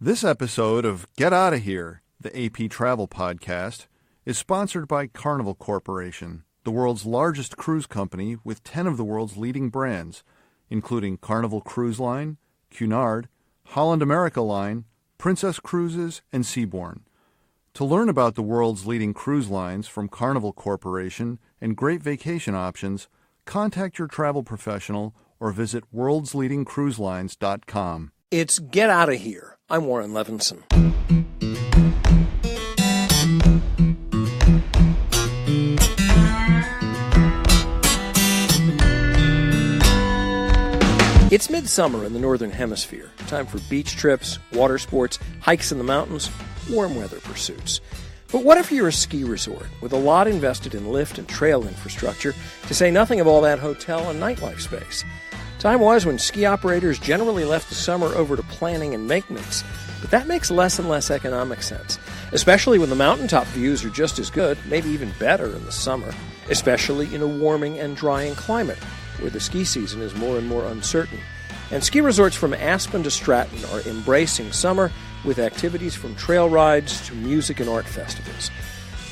This episode of Get Outta Here, the AP Travel Podcast, is sponsored by Carnival Corporation, the world's largest cruise company with 10 of the world's leading brands, including Carnival Cruise Line, Cunard, Holland America Line, Princess Cruises, and Seabourn. To learn about the world's leading cruise lines from Carnival Corporation and great vacation options, contact your travel professional or visit worldsleadingcruiselines.com. It's Get Outta Here. I'm Warren Levinson. It's midsummer in the Northern Hemisphere. Time for beach trips, water sports, hikes in the mountains, warm weather pursuits. But what if you're a ski resort with a lot invested in lift and trail infrastructure, to say nothing of all that hotel and nightlife space? Time was when ski operators generally left the summer over to planning and maintenance, but that makes less and less economic sense, especially when the mountaintop views are just as good, maybe even better in the summer, especially in a warming and drying climate, where the ski season is more and more uncertain. And ski resorts from Aspen to Stratton are embracing summer with activities from trail rides to music and art festivals.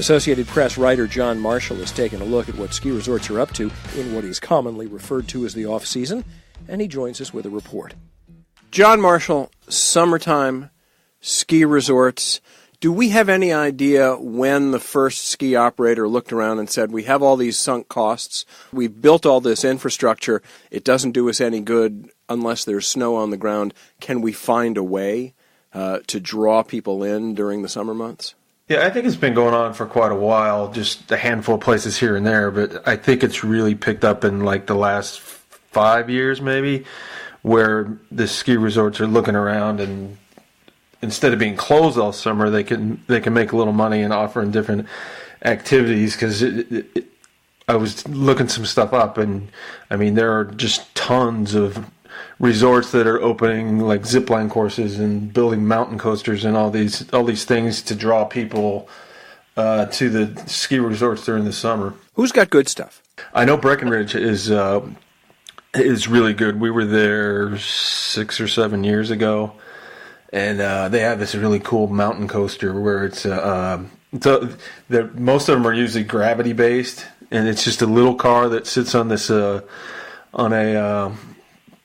Associated Press writer John Marshall has taken a look at what ski resorts are up to in what is commonly referred to as the off-season, and he joins us with a report. John Marshall, summertime, ski resorts. Do we have any idea when the first ski operator looked around and said, we have all these sunk costs, we've built all this infrastructure, it doesn't do us any good unless there's snow on the ground. Can we find a way to draw people in during the summer months? Yeah, I think it's been going on for quite a while, just a handful of places here and there, but I think it's really picked up in like the last 5 years maybe, where the ski resorts are looking around and instead of being closed all summer, they can make a little money and offering different activities. Because I was looking some stuff up, and I mean there are just tons of resorts that are opening like zipline courses and building mountain coasters and all these things to draw people to the ski resorts during the summer. Who's got good stuff? I know Breckenridge is really good. We were there 6 or 7 years ago, and they have this really cool mountain coaster where it's most of them are usually gravity based, and it's just a little car that sits on this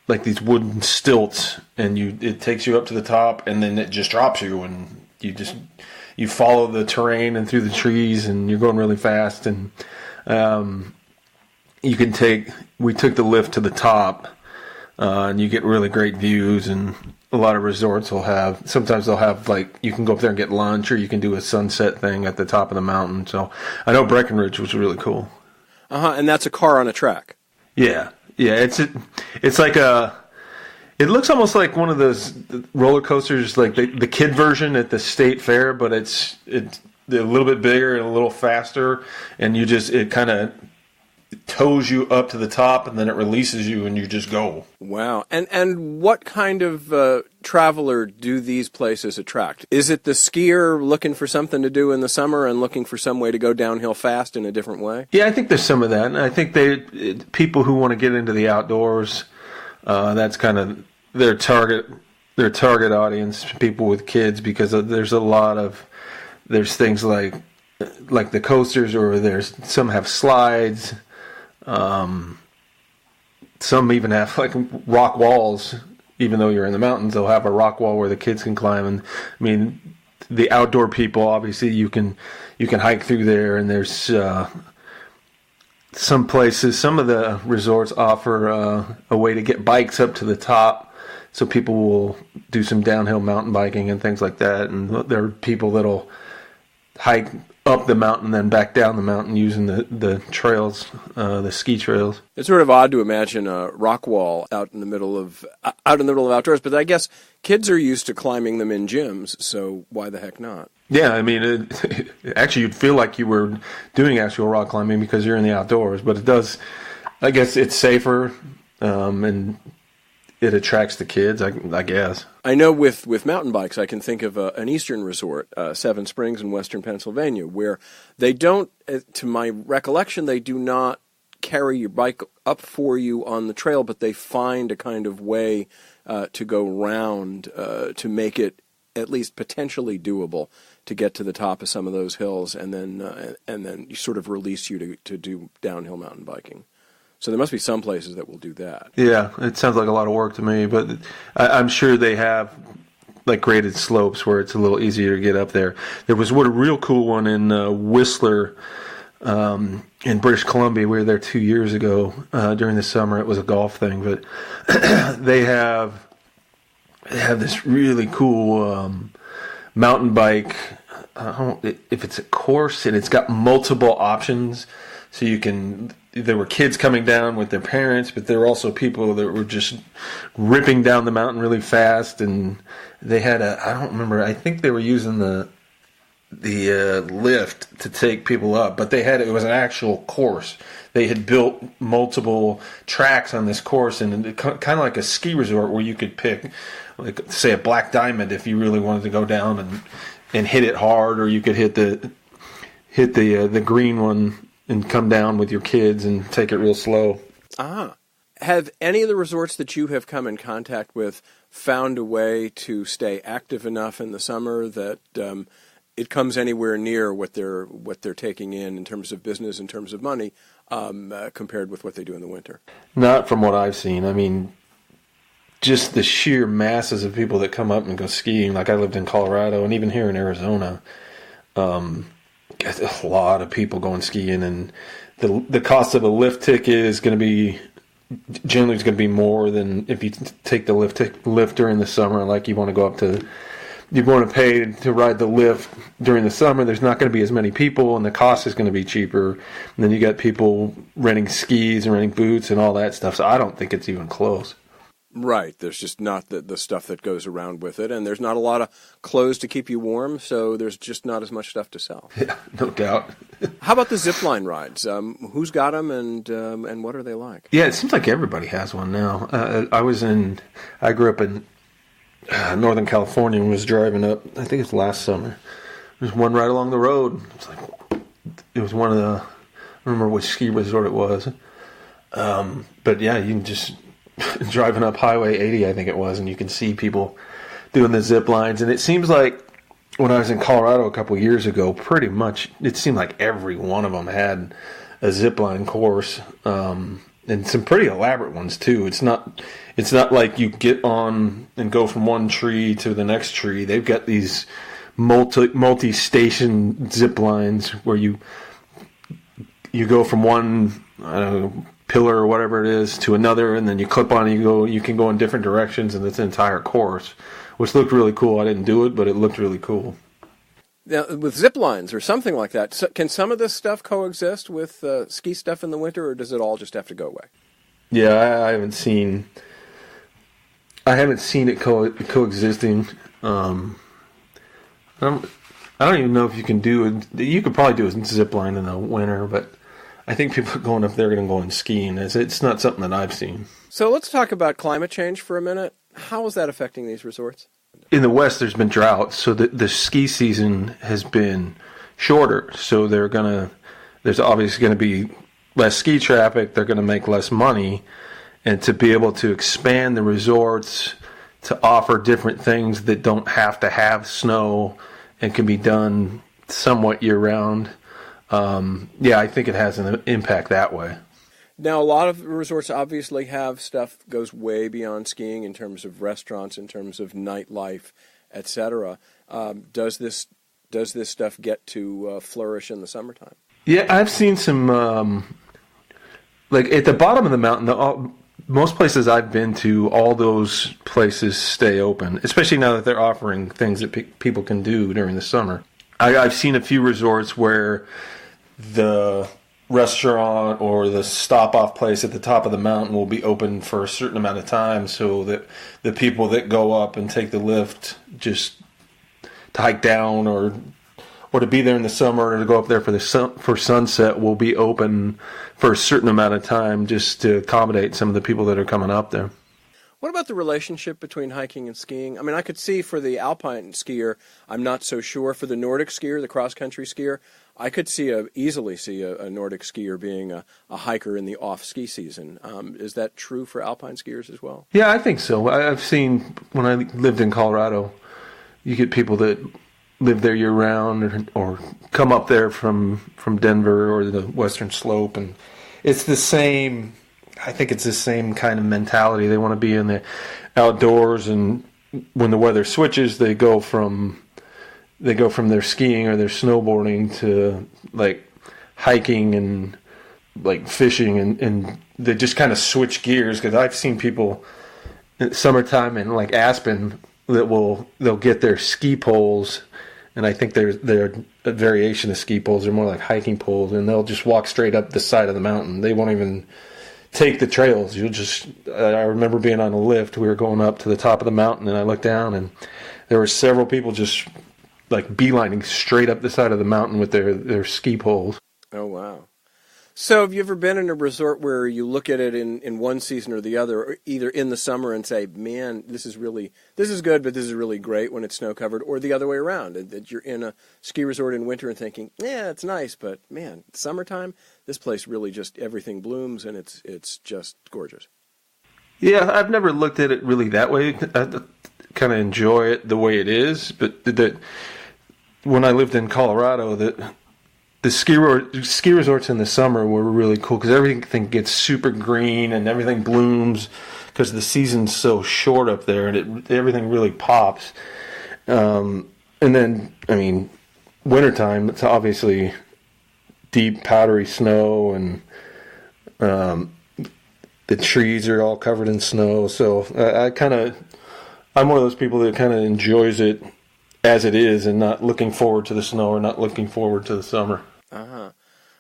like these wooden stilts, and it takes you up to the top, and then it just drops you, and you follow the terrain and through the trees, and you're going really fast, and we took the lift to the top, and you get really great views, and a lot of resorts sometimes they'll have like, you can go up there and get lunch, or you can do a sunset thing at the top of the mountain. So I know Breckenridge was really cool. And that's a car on a track. Yeah. Yeah, it's like it looks almost like one of those roller coasters, like the kid version at the state fair, but it's a little bit bigger and a little faster, and it kind of tows you up to the top, and then it releases you, and you just go. Wow. And what kind of traveler do these places attract? Is it the skier looking for something to do in the summer and looking for some way to go downhill fast in a different way? Yeah, I think there's some of that. And I think people who want to get into the outdoors, that's kind of their target audience, people with kids, because there's things like the coasters, or some have slides. Some even have like rock walls. Even though you're in the mountains, they'll have a rock wall where the kids can climb. And I mean, the outdoor people, obviously, you can hike through there. And there's some places, some of the resorts offer a way to get bikes up to the top, so people will do some downhill mountain biking and things like that. And there are people that'll hike up the mountain, then back down the mountain using the trails, the ski trails. It's sort of odd to imagine a rock wall out in the middle of outdoors, but I guess kids are used to climbing them in gyms, so why the heck not? Yeah, I mean, actually you'd feel like you were doing actual rock climbing because you're in the outdoors, but it does, I guess it's safer, and it attracts the kids, I guess. I know with mountain bikes, I can think of an eastern resort, Seven Springs in western Pennsylvania, where they don't, to my recollection, they do not carry your bike up for you on the trail, but they find a kind of way to go round to make it at least potentially doable to get to the top of some of those hills, and then you sort of release you to do downhill mountain biking. So there must be some places that will do that. Yeah, it sounds like a lot of work to me, but I'm sure they have like graded slopes where it's a little easier to get up there. There was a real cool one in Whistler in British Columbia. We were there 2 years ago during the summer. It was a golf thing, but they have this really cool mountain bike. I don't know if it's a course, and it's got multiple options. So there were kids coming down with their parents, but there were also people that were just ripping down the mountain really fast. And they had I don't remember, I think they were using the lift to take people up, but it was an actual course. They had built multiple tracks on this course, and kind of like a ski resort where you could pick, like, say, a black diamond if you really wanted to go down and hit it hard, or you could hit the green one and come down with your kids and take it real slow. Have any of the resorts that you have come in contact with found a way to stay active enough in the summer that it comes anywhere near what they're taking in terms of business, in terms of money, compared with what they do in the winter? Not from what I've seen. I mean, just the sheer masses of people that come up and go skiing. Like, I lived in Colorado, and even here in Arizona, a lot of people going skiing, and the cost of a lift ticket is going to be generally more than if you take the lift during the summer. Like, you want to go up to, you want to pay to ride the lift during the summer. There's not going to be as many people, and the cost is going to be cheaper. And then you got people renting skis and renting boots and all that stuff. So I don't think it's even close. Right. There's just not the stuff that goes around with it, and there's not a lot of clothes to keep you warm, so there's just not as much stuff to sell. Yeah, no doubt. How about the zip line rides? Who's got them, and what are they like? Yeah, it seems like everybody has one now. I grew up in Northern California and was driving up, I think it's last summer. There's one right along the road. It was one of the, I don't remember which ski resort it was. But yeah, you can just driving up Highway 80, I think it was, and you can see people doing the zip lines. And it seems like when I was in Colorado a couple years ago, pretty much it seemed like every one of them had a zip line course, and some pretty elaborate ones too. It's not like you get on and go from one tree to the next tree. They've got these multi-station zip lines where you go from one, I don't know, pillar or whatever it is to another, and then you clip on and you can go in different directions, and it's an entire course, which looked really cool. I didn't do it, but it looked really cool. Now, with zip lines or something like that, can some of this stuff coexist with ski stuff in the winter, or does it all just have to go away? Yeah, I haven't seen it coexisting. I don't even know if you can do it. You could probably do a zip line in the winter, but I think people are going up there and going skiing. It's not something that I've seen. So let's talk about climate change for a minute. How is that affecting these resorts? In the West, there's been droughts, so the ski season has been shorter. So there's obviously going to be less ski traffic. They're going to make less money. And to be able to expand the resorts to offer different things that don't have to have snow and can be done somewhat year-round, I think it has an impact that way. Now, a lot of resorts obviously have stuff that goes way beyond skiing in terms of restaurants, in terms of nightlife, etc. Does this stuff get to flourish in the summertime? Yeah, I've seen some, like at the bottom of the mountain, most places I've been to, all those places stay open, especially now that they're offering things that people can do during the summer. I've seen a few resorts where the restaurant or the stop-off place at the top of the mountain will be open for a certain amount of time, so that the people that go up and take the lift just to hike down or to be there in the summer or to go up there for sunset will be open for a certain amount of time just to accommodate some of the people that are coming up there. What about the relationship between hiking and skiing? I mean, I could see for the alpine skier, I'm not so sure. For the Nordic skier, the cross-country skier, I could easily see a Nordic skier being a hiker in the off-ski season. Is that true for alpine skiers as well? Yeah, I think so. I've seen, when I lived in Colorado, you get people that live there year round or come up there from Denver or the Western Slope, and it's the same. I think it's the same kind of mentality. They want to be in the outdoors, and when the weather switches, they go from their skiing or their snowboarding to like hiking and like fishing, and they just kind of switch gears. Because I've seen people in summertime in like Aspen that they'll get their ski poles, and I think they're a variation of ski poles. They're more like hiking poles, and they'll just walk straight up the side of the mountain. They won't even take the trails. I remember being on a lift. We were going up to the top of the mountain, and I looked down, and there were several people just like beelining straight up the side of the mountain with their ski poles. Oh, wow. So have you ever been in a resort where you look at it in one season or the other, or either in the summer and say, man, this is good, but this is really great when it's snow-covered, or the other way around, that you're in a ski resort in winter and thinking, yeah, it's nice, but man, summertime, this place really just, everything blooms and it's just gorgeous. Yeah, I've never looked at it really that way. I kind of enjoy it the way it is, but when I lived in Colorado, the ski resorts in the summer were really cool because everything gets super green and everything blooms because the season's so short up there, and everything really pops. And then, I mean, wintertime, it's obviously deep powdery snow, and the trees are all covered in snow. So I'm one of those people that kind of enjoys it as it is and not looking forward to the snow or not looking forward to the summer. Uh-huh.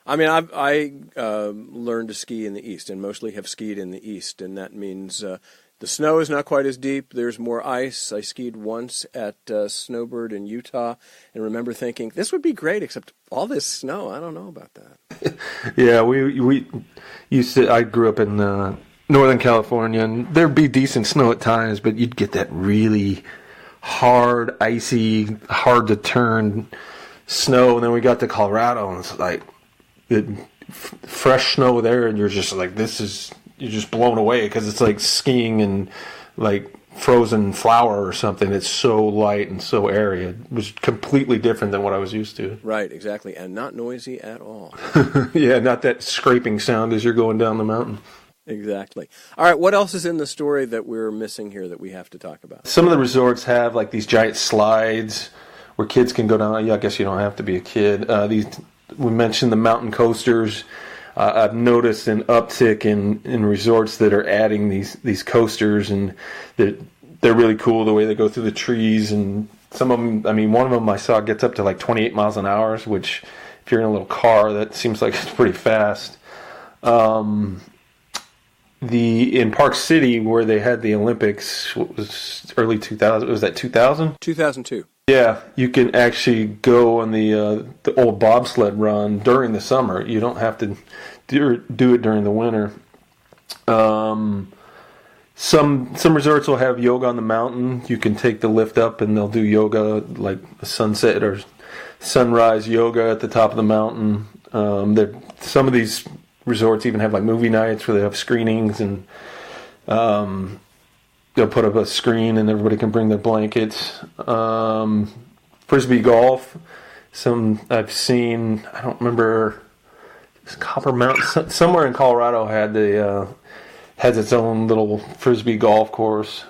I mean, I learned to ski in the East and mostly have skied in the East, and that means the snow is not quite as deep. There's more ice. I skied once at Snowbird in Utah and remember thinking, this would be great, except all this snow. I don't know about that. Yeah, we used to. I grew up in Northern California, and there'd be decent snow at times, but you'd get that really hard, icy, hard to turn snow. And then we got to Colorado, and it's like fresh snow there, and you're just like, you're just blown away because it's like skiing in like frozen flour or something. It's so light and so airy. It was completely different than what I was used to. Right, exactly, and not noisy at all. Yeah, not that scraping sound as you're going down the mountain. Exactly. All right, what else is in the story that we're missing here that we have to talk about? Some of the resorts have like these giant slides where kids can go down. Yeah, I guess you don't have to be a kid. We mentioned the mountain coasters. I've noticed an uptick in resorts that are adding these coasters, and they're really cool the way they go through the trees. And some of them, I mean, one of them I saw gets up to like 28 miles an hour, which if you're in a little car, that seems like it's pretty fast. In Park City, where they had the Olympics, what was early 2000? Was that 2000? 2002. Yeah, you can actually go on the old bobsled run during the summer. You don't have to do it during the winter. Some resorts will have yoga on the mountain. You can take the lift up, and they'll do yoga, like a sunset or sunrise yoga at the top of the mountain. Some of these resorts even have like movie nights where they have screenings, and they'll put up a screen and everybody can bring their blankets. Frisbee Golf, I've seen, I don't remember, Copper Mountain, somewhere in Colorado has its own little Frisbee golf course.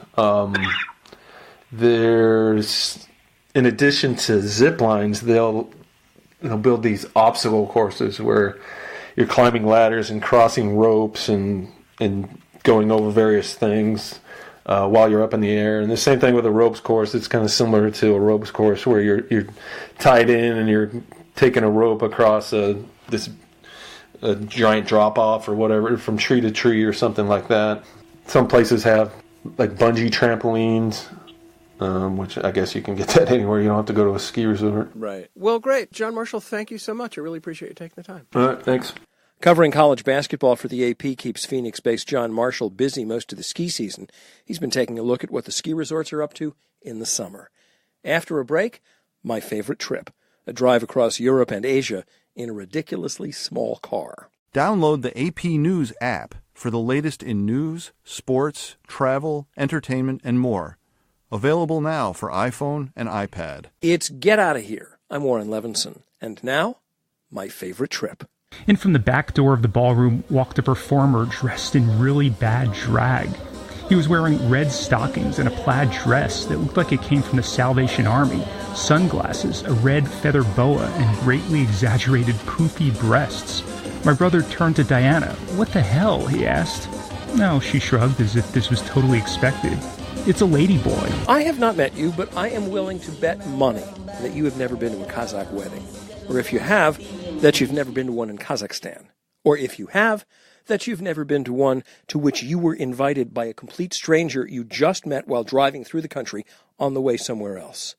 There's, in addition to zip lines, they'll build these obstacle courses where you're climbing ladders and crossing ropes and going over various things while you're up in the air. And the same thing with a ropes course. It's kind of similar to a ropes course where you're tied in and you're taking a rope across a giant drop off or whatever from tree to tree or something like that. Some places have like bungee trampolines, which I guess you can get that anywhere. You don't have to go to a ski resort. Right. Well, great. John Marshall, thank you so much. I really appreciate you taking the time. All right, thanks. Covering college basketball for the AP keeps Phoenix-based John Marshall busy most of the ski season. He's been taking a look at what the ski resorts are up to in the summer. After a break, my favorite trip, a drive across Europe and Asia in a ridiculously small car. Download the AP News app for the latest in news, sports, travel, entertainment, and more. Available now for iPhone and iPad. It's Get Outta Here. I'm Warren Levinson. And now, my favorite trip. In from the back door of the ballroom walked a performer dressed in really bad drag. He was wearing red stockings and a plaid dress that looked like it came from the Salvation Army, sunglasses, a red feather boa, and greatly exaggerated poofy breasts. My brother turned to Diana. "What the hell?" he asked. No, she shrugged as if this was totally expected. "It's a lady boy." I have not met you, but I am willing to bet money that you have never been to a Kazakh wedding. Or if you have, that you've never been to one in Kazakhstan. Or if you have, that you've never been to one to which you were invited by a complete stranger you just met while driving through the country on the way somewhere else.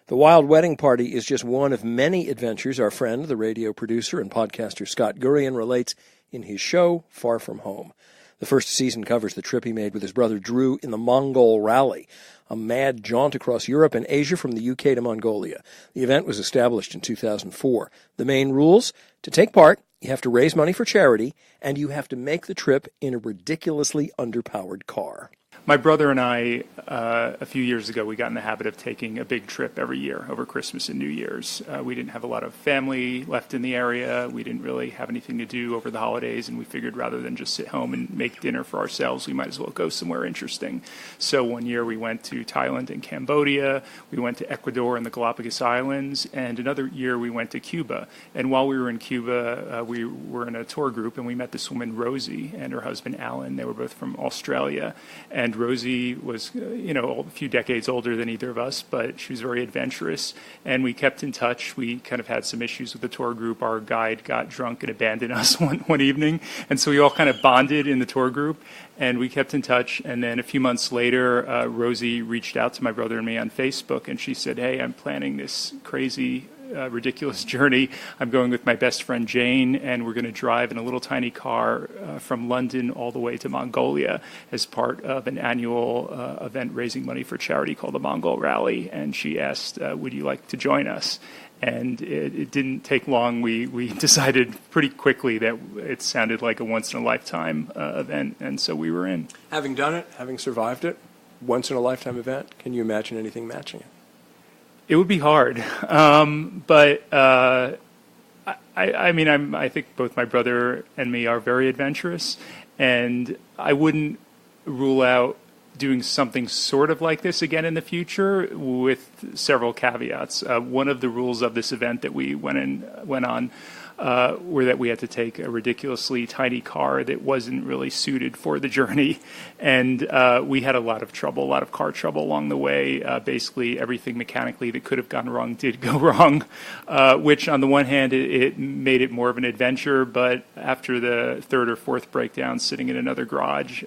The Wild Wedding Party is just one of many adventures our friend, the radio producer and podcaster Scott Gurian, relates in his show, Far From Home. The first season covers the trip he made with his brother Drew in the Mongol Rally, a mad jaunt across Europe and Asia from the UK to Mongolia. The event was established in 2004. The main rules: to take part, you have to raise money for charity, and you have to make the trip in a ridiculously underpowered car. My brother and I, a few years ago, we got in the habit of taking a big trip every year over Christmas and New Year's. We didn't have a lot of family left in the area. We didn't really have anything to do over the holidays, and we figured rather than just sit home and make dinner for ourselves, we might as well go somewhere interesting. So one year we went to Thailand and Cambodia. We went to Ecuador and the Galapagos Islands. And another year we went to Cuba. And while we were in Cuba, we were in a tour group, and we met this woman, Rosie, and her husband, Alan. They were both from Australia. And Rosie was, a few decades older than either of us, but she was very adventurous, and we kept in touch. We kind of had some issues with the tour group. Our guide got drunk and abandoned us one evening, and so we all kind of bonded in the tour group, and we kept in touch. And then a few months later, Rosie reached out to my brother and me on Facebook, and she said, "Hey, I'm planning this crazy ridiculous journey. I'm going with my best friend Jane, and we're going to drive in a little tiny car from London all the way to Mongolia as part of an annual event raising money for charity called the Mongol Rally." And she asked, "Would you like to join us?" And it didn't take long. We decided pretty quickly that it sounded like a once-in-a-lifetime event, and so we were in. Having done it, having survived it, once-in-a-lifetime event, can you imagine anything matching it? It would be hard, but I think both my brother and me are very adventurous, and I wouldn't rule out doing something sort of like this again in the future, with several caveats. One of the rules of this event that we went on were that we had to take a ridiculously tiny car that wasn't really suited for the journey. And we had a lot of car trouble along the way. Basically, everything mechanically that could have gone wrong did go wrong, which on the one hand, it made it more of an adventure. But after the third or fourth breakdown sitting in another garage,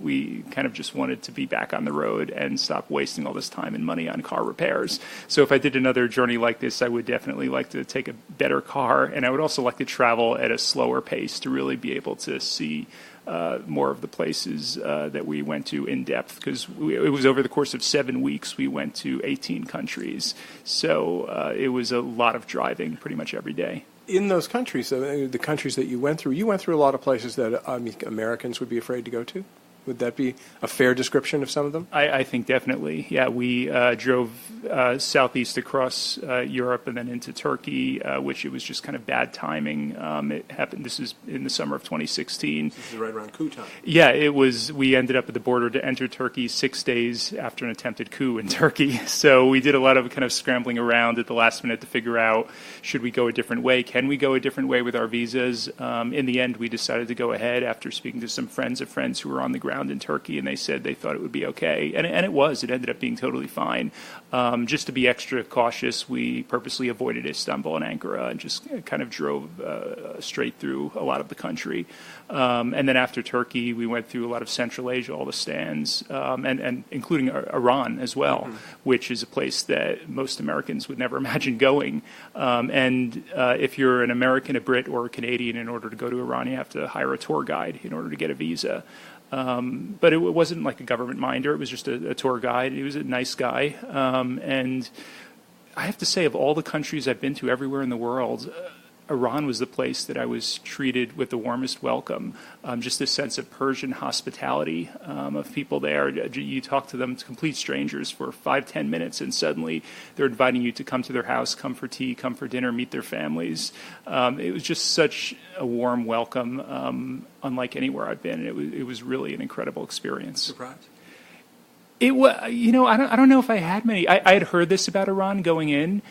we kind of just wanted to be back on the road and stop wasting all this time and money on car repairs. So if I did another journey like this, I would definitely like to take a better car, and I would also like to travel at a slower pace to really be able to see more of the places that we went to in depth, because it was over the course of 7 weeks. We went to 18 countries, so it was a lot of driving pretty much every day. In those countries, the countries that you went through a lot of places that Americans would be afraid to go to. Would that be a fair description of some of them? I think definitely. Yeah, we drove southeast across Europe and then into Turkey, which it was just kind of bad timing. It happened. This is in the summer of 2016. This is right around coup time. Yeah, it was. We ended up at the border to enter Turkey 6 days after an attempted coup in Turkey. So we did a lot of kind of scrambling around at the last minute to figure out, should we go a different way? Can we go a different way with our visas? In the end, we decided to go ahead after speaking to some friends of friends who were on the ground in Turkey, and they said they thought it would be okay, and it was. It ended up being totally fine. Just to be extra cautious, we purposely avoided Istanbul and Ankara and just kind of drove straight through a lot of the country. And then after Turkey, we went through a lot of Central Asia, all the stands, and including Iran as well, which is a place that most Americans would never imagine going. And if you're an American, a Brit, or a Canadian, in order to go to Iran, you have to hire a tour guide in order to get a visa. But it wasn't like a government minder. It was just a tour guide. He was a nice guy. And I have to say, of all the countries I've been to everywhere in the world, Iran was the place that I was treated with the warmest welcome. Just a sense of Persian hospitality of people there. You talk to them, complete strangers, for 5-10 minutes, and suddenly they're inviting you to come to their house, come for tea, come for dinner, meet their families. It was just such a warm welcome, unlike anywhere I've been. It was really an incredible experience. Surprise? It was, I don't know if I had many. I had heard this about Iran going in.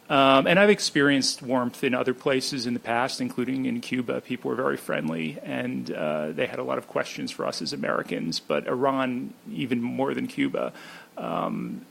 And I've experienced warmth in other places in the past, including in Cuba. People were very friendly, and they had a lot of questions for us as Americans. But Iran, even more than Cuba,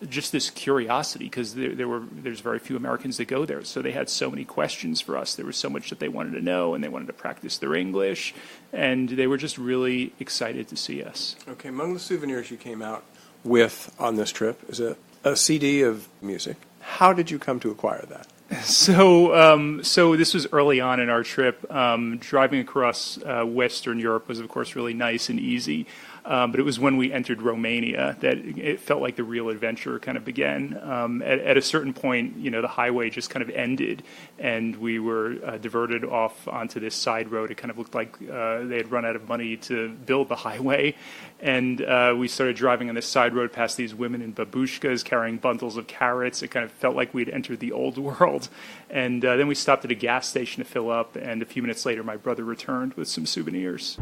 just this curiosity, because there's very few Americans that go there. So they had so many questions for us. There was so much that they wanted to know, and they wanted to practice their English. And they were just really excited to see us. Okay, among the souvenirs you came out with on this trip is a CD of music. How did you come to acquire that? So this was early on in our trip. Driving across Western Europe was, of course, really nice and easy. But it was when we entered Romania that it felt like the real adventure kind of began. At a certain point, the highway just kind of ended, and we were diverted off onto this side road. It kind of looked like they had run out of money to build the highway. And we started driving on this side road past these women in babushkas carrying bundles of carrots. It kind of felt like we'd entered the old world. And then we stopped at a gas station to fill up, and a few minutes later, my brother returned with some souvenirs.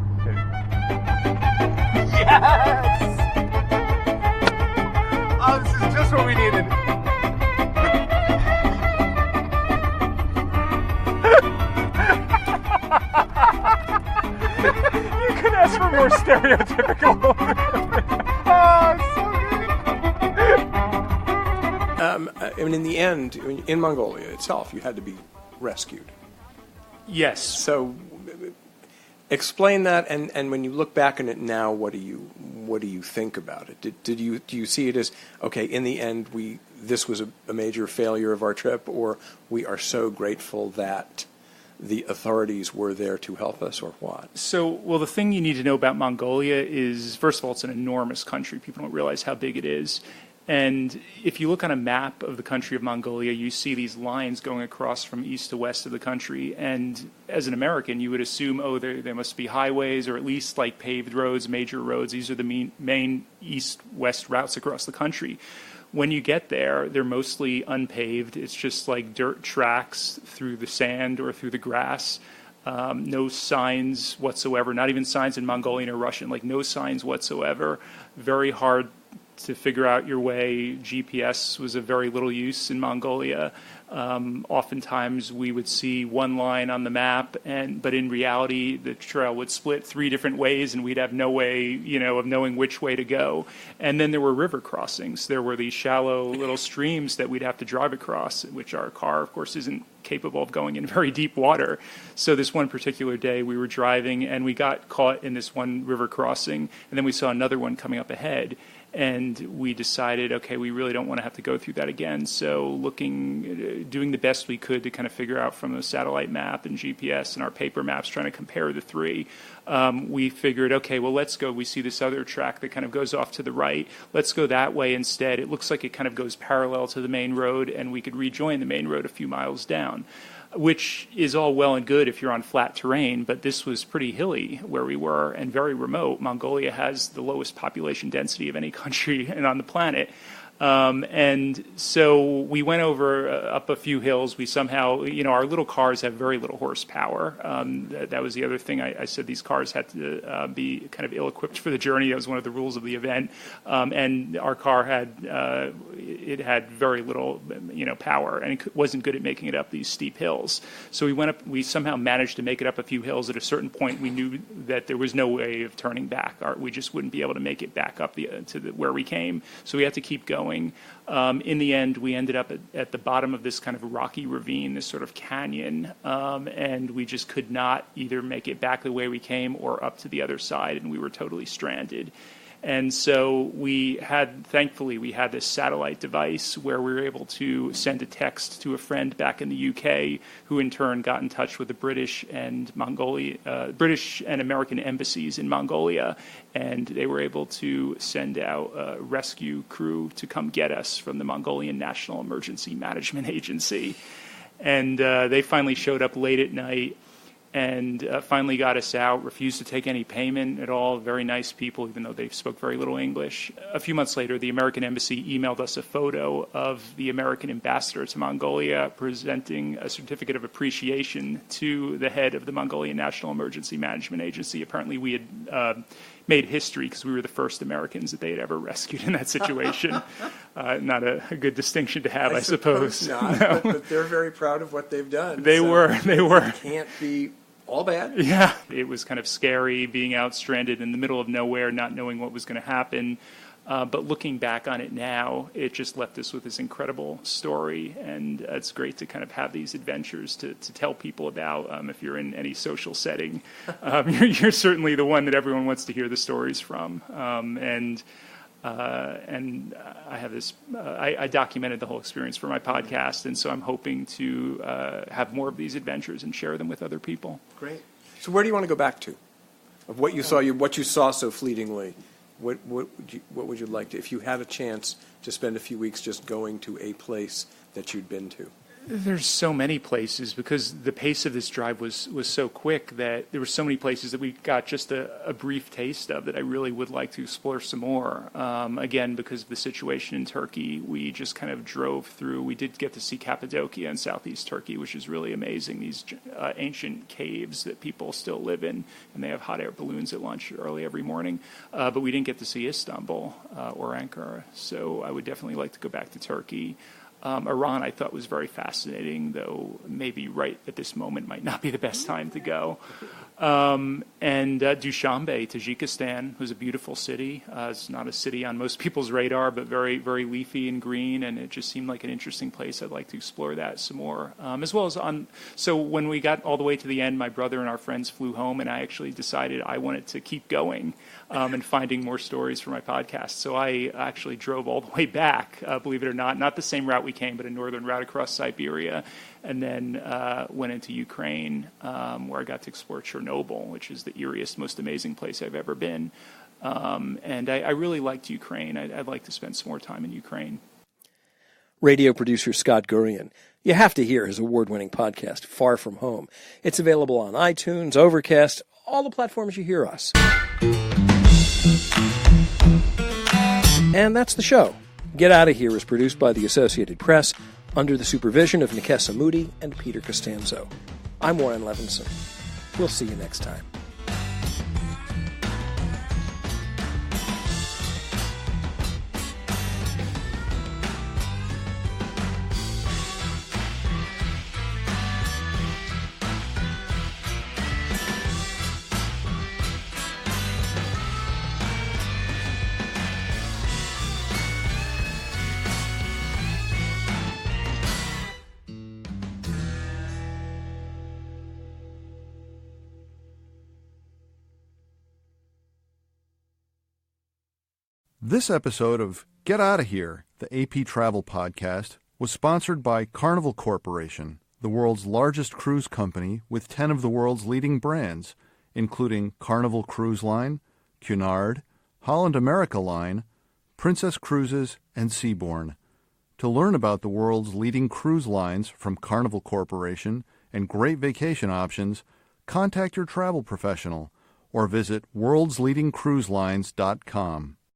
Yes! Oh, this is just what we needed. You could ask for more stereotypical. I mean, in the end, in Mongolia itself, you had to be rescued. Yes. So, explain that, and when you look back on it now, what do you think about it? Do you see it as, okay, in the end, this was a major failure of our trip, or we are so grateful that the authorities were there to help us, or what? So, the thing you need to know about Mongolia is, first of all, it's an enormous country. People don't realize how big it is. And if you look on a map of the country of Mongolia, you see these lines going across from east to west of the country. And as an American, you would assume, there must be highways, or at least like paved roads, major roads. These are the main east-west routes across the country. When you get there, they're mostly unpaved. It's just like dirt tracks through the sand or through the grass. No signs whatsoever, not even signs in Mongolian or Russian, like no signs whatsoever. Very hard to figure out your way. GPS was of very little use in Mongolia. Oftentimes we would see one line on the map, but in reality the trail would split 3 different ways, and we'd have no way, of knowing which way to go. And then there were river crossings. There were these shallow little streams that we'd have to drive across, which our car, of course, isn't capable of going in very deep water. So this one particular day we were driving, and we got caught in this one river crossing, and then we saw another one coming up ahead. And we decided, okay, we really don't want to have to go through that again. So doing the best we could to kind of figure out from a satellite map and GPS and our paper maps, trying to compare the 3, we figured, okay, well, let's go. We see this other track that kind of goes off to the right. Let's go that way instead. It looks like it kind of goes parallel to the main road, and we could rejoin the main road a few miles down, which is all well and good if you're on flat terrain, but this was pretty hilly where we were and very remote. Mongolia has the lowest population density of any country on the planet. And so we went up a few hills. We somehow, our little cars have very little horsepower. That was the other thing. I said these cars had to be kind of ill-equipped for the journey. That was one of the rules of the event. And our car had very little, power, and it wasn't good at making it up these steep hills. So we went up. We somehow managed to make it up a few hills. At a certain point, we knew that there was no way of turning back. We just wouldn't be able to make it back up where we came. So we had to keep going. In the end, we ended up at the bottom of this kind of rocky ravine, this sort of canyon, and we just could not either make it back the way we came or up to the other side, and we were totally stranded. And so thankfully, we had this satellite device where we were able to send a text to a friend back in the UK, who in turn got in touch with the British and American embassies in Mongolia, and they were able to send out a rescue crew to come get us from the Mongolian National Emergency Management Agency. And they finally showed up late at night and finally got us out, refused to take any payment at all. Very nice people, even though they spoke very little English. A few months later, the American embassy emailed us a photo of the American ambassador to Mongolia presenting a certificate of appreciation to the head of the Mongolian National Emergency Management Agency. Apparently, we had made history because we were the first Americans that they had ever rescued in that situation. Not a good distinction to have, I suppose. Not, No. but they're very proud of what they've done. They were. It can't be all bad. Yeah, it was kind of scary being out stranded in the middle of nowhere, not knowing what was going to happen. But looking back on it now, it just left us with this incredible story. And it's great to kind of have these adventures to tell people about. If you're in any social setting, you're certainly the one that everyone wants to hear the stories from. And I have this, I documented the whole experience for my podcast, and so I'm hoping to have more of these adventures and share them with other people. Great. So where do you want to go back to? Of what you saw, what you saw so fleetingly, what would you like to, if you had a chance to spend a few weeks just going to a place that you'd been to? There's so many places because the pace of this drive was so quick that there were so many places that we got just a brief taste of that I really would like to explore some more. Again, because of the situation in Turkey, we just kind of drove through. We did get to see Cappadocia in southeast Turkey, which is really amazing. These ancient caves that people still live in, and they have hot air balloons at lunch early every morning. But we didn't get to see Istanbul or Ankara, so I would definitely like to go back to Turkey. Iran I thought was very fascinating, though maybe right at this moment might not be the best time to go. And Dushanbe, Tajikistan, was a beautiful city. It's not a city on most people's radar, but very, very leafy and green, and it just seemed like an interesting place. I'd like to explore that some more. As well as so when we got all the way to the end, my brother and our friends flew home, and I actually decided I wanted to keep going and finding more stories for my podcast. So I actually drove all the way back, believe it or not the same route we came, but a northern route across Siberia, and then went into Ukraine, where I got to explore Chernobyl, which is the eeriest, most amazing place I've ever been. And I really liked Ukraine. I'd like to spend some more time in Ukraine. Radio producer Scott Gurian. You have to hear his award-winning podcast, Far From Home. It's available on iTunes, Overcast, all the platforms you hear us. And that's the show. Get Outta Here is produced by the Associated Press under the supervision of Nikessa Moody and Peter Costanzo. I'm Warren Levinson. We'll see you next time. This episode of Get Outta Here, the AP Travel Podcast, was sponsored by Carnival Corporation, the world's largest cruise company with 10 of the world's leading brands, including Carnival Cruise Line, Cunard, Holland America Line, Princess Cruises, and Seabourn. To learn about the world's leading cruise lines from Carnival Corporation and great vacation options, contact your travel professional or visit worldsleadingcruiselines.com.